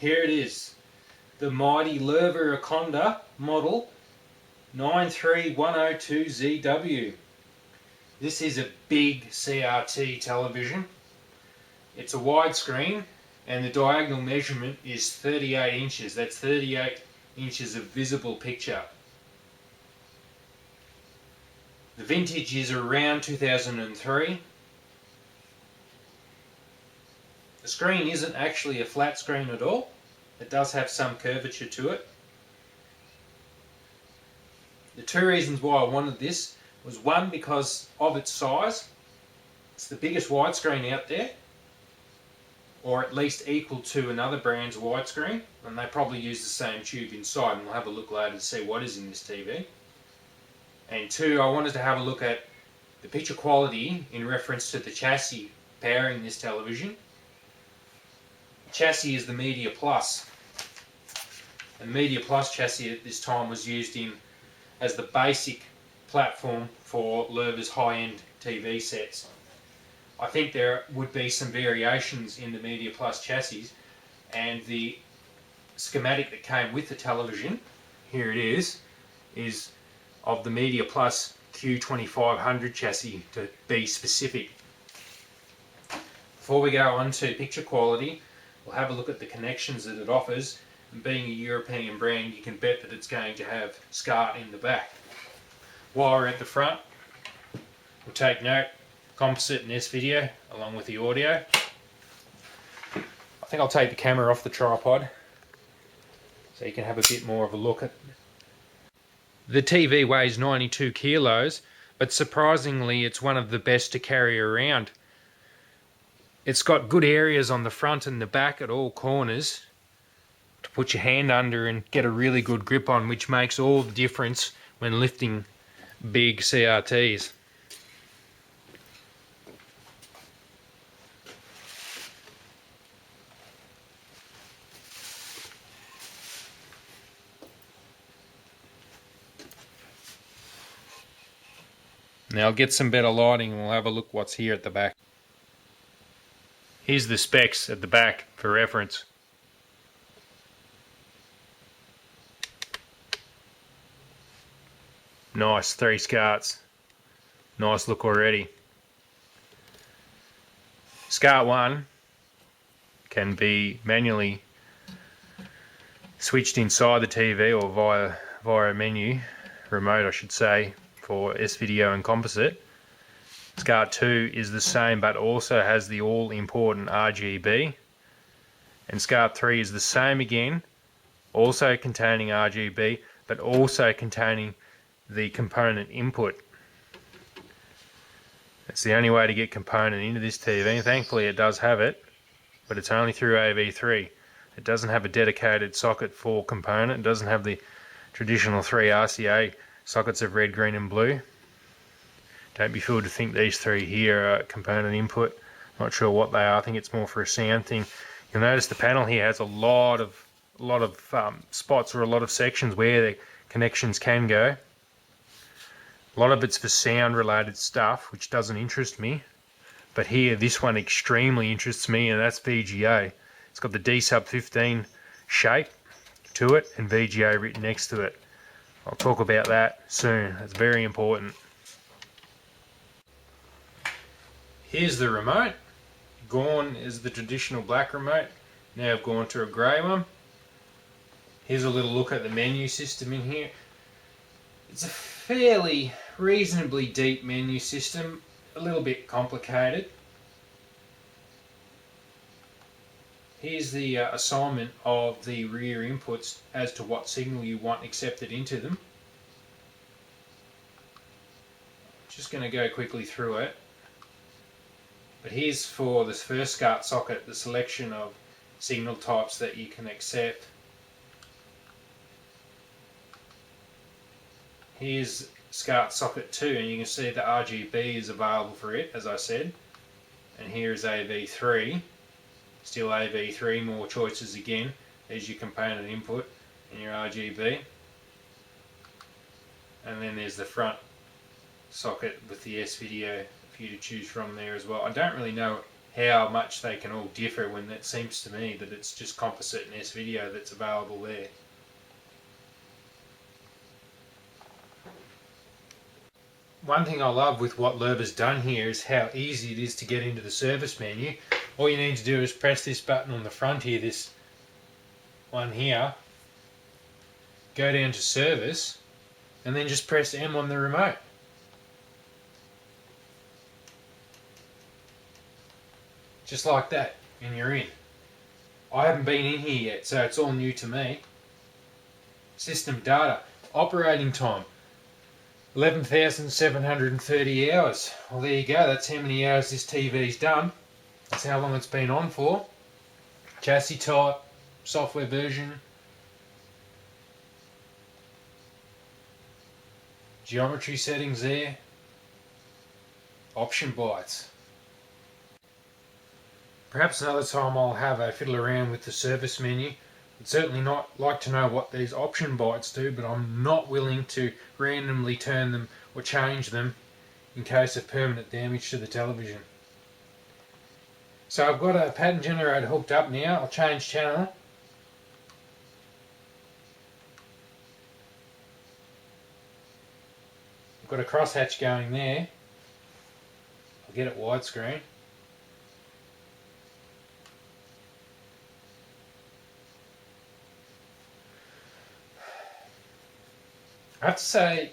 here it is, the mighty Loewe Aconda model 93102ZW. This is a big CRT television. It's a widescreen and the diagonal measurement is 38 inches. That's 38 inches of visible picture. The vintage is around 2003. The screen isn't actually a flat screen at all. It does have some curvature to it. The two reasons why I wanted this was, one, because of its size. It's the biggest widescreen out there, or at least equal to another brand's widescreen, and they probably use the same tube inside, and we'll have a look later to see what is in this TV. And two, I wanted to have a look at the picture quality in reference to the chassis powering this television. The chassis is the Media Plus. The Media Plus chassis at this time was used as the basic platform for Loewe's high-end TV sets. I think there would be some variations in the Media Plus chassis, and the schematic that came with the television, here it is of the Media Plus Q2500 chassis, to be specific. Before we go on to picture quality, we'll have a look at the connections that it offers, and being a European brand, you can bet that it's going to have SCART in the back. While we're at the front, we'll take note, composite in this video along with the audio. I think I'll take the camera off the tripod so you can have a bit more of a look at. The TV weighs 92 kilos, but surprisingly it's one of the best to carry around. It's got good areas on the front and the back at all corners to put your hand under and get a really good grip on, which makes all the difference when lifting big CRTs. Now I'll get some better lighting and we'll have a look what's here at the back. Here's the specs at the back for reference. Nice, 3 SCARTs. Nice look already. SCART 1 can be manually switched inside the TV or via a menu, remote I should say, for S-Video and composite. SCART 2 is the same but also has the all important RGB, and SCART 3 is the same again, also containing RGB but also containing the component input. It's the only way to get component into this TV, and thankfully it does have it, but it's only through AV3. It doesn't have a dedicated socket for component. It doesn't have the traditional 3 RCA sockets of red, green and blue. Don't be fooled to think these 3 here are component input. Not sure what they are. I think it's more for a sound thing. You'll notice the panel here has a lot of spots, or a lot of sections where the connections can go. A lot of it's for sound related stuff, which doesn't interest me. But here, this one extremely interests me, and that's VGA. It's got the D-sub-15 shape to it and VGA written next to it. I'll talk about that soon. That's very important. Here's the remote. Gone is the traditional black remote. Now I've gone to a grey one. Here's a little look at the menu system in here. It's a fairly reasonably deep menu system, a little bit complicated. Here's the assignment of the rear inputs as to what signal you want accepted into them. Just going to go quickly through it. But here's for this first SCART socket the selection of signal types that you can accept. Here's SCART socket 2, and you can see the RGB is available for it, as I said. And here is AV3. Still AV3, more choices again. There's your component input and your RGB. And then there's the front socket with the S-Video for you to choose from there as well. I don't really know how much they can all differ when it seems to me that it's just composite and S-video that's available there. One thing I love with what Loewe's done here is how easy it is to get into the service menu. All you need to do is press this button on the front here, this one here, go down to service, and then just press M on the remote. Just like that, and you're in. I haven't been in here yet, so it's all new to me. System data, operating time, 11,730 hours. Well, there you go, that's how many hours this TV's done. That's how long it's been on for. Chassis type, software version, geometry settings there, option bytes. Perhaps another time I'll have a fiddle around with the service menu. I'd certainly not like to know what these option bytes do, but I'm not willing to randomly turn them or change them in case of permanent damage to the television. So I've got a pattern generator hooked up now. I'll change channel. I've got a crosshatch going there. I'll get it widescreen. I have to say,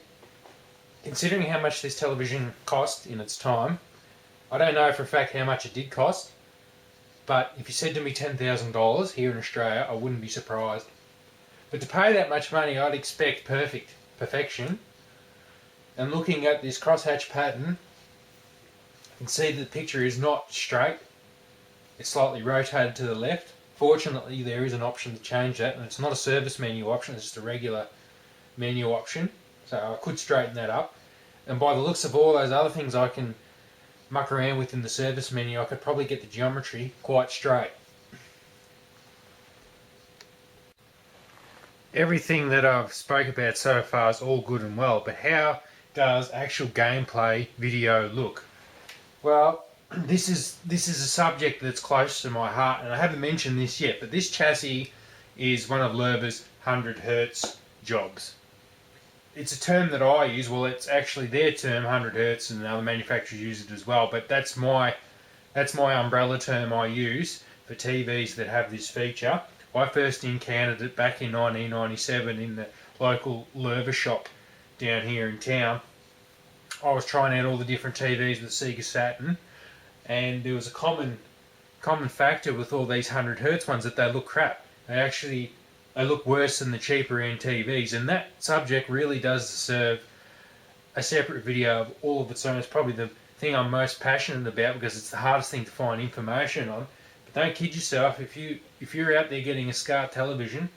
considering how much this television cost in its time, I don't know for a fact how much it did cost, but if you said to me $10,000 here in Australia, I wouldn't be surprised. But to pay that much money, I'd expect perfection. And looking at this crosshatch pattern, you can see that the picture is not straight. It's slightly rotated to the left. Fortunately, there is an option to change that, and it's not a service menu option, it's just a regular menu option, so I could straighten that up. And by the looks of all those other things I can muck around with in the service menu, I could probably get the geometry quite straight. Everything that I've spoke about so far is all good and well, but how does actual gameplay video look? Well, this is a subject that's close to my heart, and I haven't mentioned this yet, but this chassis is one of Loewe's 100 Hz jobs. It's a term that I use. Well, it's actually their term, 100 Hz, and other manufacturers use it as well, but that's my umbrella term I use for TVs that have this feature. I first encountered it back in 1997 in the local Loewe shop down here in town. I was trying out all the different TVs with Sega Saturn, and there was a common factor with all these 100 Hz ones, that they look crap. They look worse than the cheaper end TVs, and that subject really does deserve a separate video of all of its own. It's probably the thing I'm most passionate about because it's the hardest thing to find information on. But don't kid yourself, if you're out there getting a SCART television,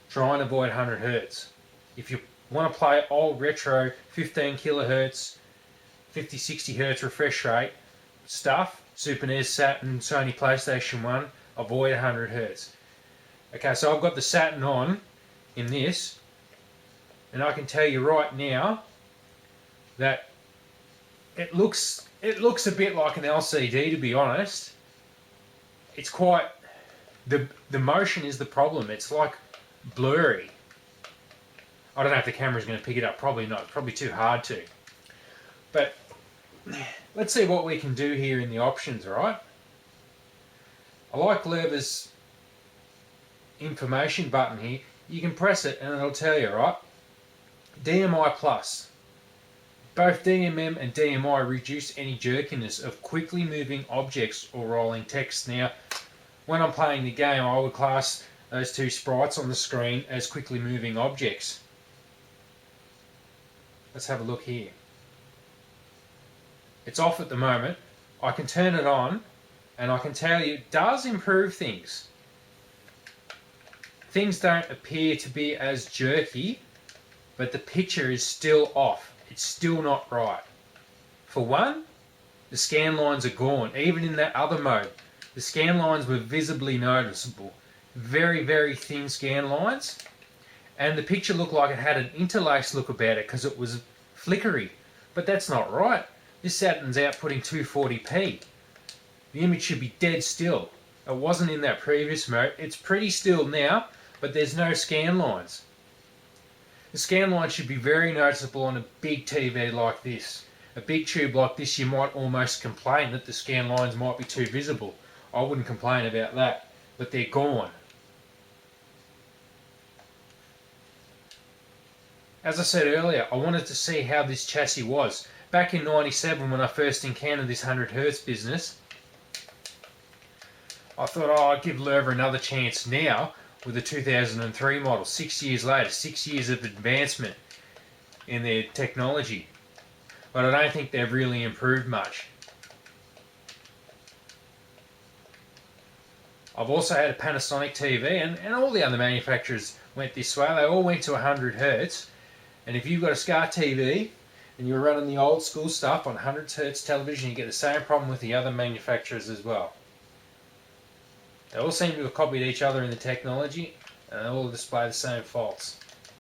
try and avoid 100 Hz. If you want to play old retro 15 kilohertz, 50, 60 Hz refresh rate stuff, Super NES, Saturn, Sony PlayStation 1, avoid 100 Hz. Okay, so I've got the Saturn on in this, and I can tell you right now that it looks a bit like an LCD, to be honest. It's quite, the motion is the problem. It's like blurry. I don't know if the camera's going to pick it up. Probably not. It's probably too hard to. But let's see what we can do here in the options, alright? I like Loewe's information button here. You can press it and it'll tell you, right? DMI plus. Both DMM and DMI reduce any jerkiness of quickly moving objects or rolling text. Now, when I'm playing the game, I would class those two sprites on the screen as quickly moving objects. Let's have a look here. It's off at the moment. I can turn it on, and I can tell you it does improve things. Things don't appear to be as jerky, but the picture is still off. It's still not right. For one, the scan lines are gone. Even in that other mode, the scan lines were visibly noticeable. Very, very thin scan lines. And the picture looked like it had an interlaced look about it because it was flickery. But that's not right. This Saturn's outputting 240p. the image should be dead still. It wasn't in that previous mode. It's pretty still now, but there's no scan lines. The scan line should be very noticeable on a big TV like this. A big tube like this, you might almost complain that the scan lines might be too visible. I wouldn't complain about that, but they're gone. As I said earlier, I wanted to see how this chassis was. Back in '97, when I first encountered this 100Hz business, I thought, oh, I'd give Loewe another chance now with a 2003 model. 6 years later, 6 years of advancement in their technology. But I don't think they've really improved much. I've also had a Panasonic TV, and all the other manufacturers went this way. They all went to 100Hz. And if you've got a SCAR TV and you're running the old school stuff on 100Hz television, you get the same problem with the other manufacturers as well. They all seem to have copied each other in the technology, and they all display the same faults.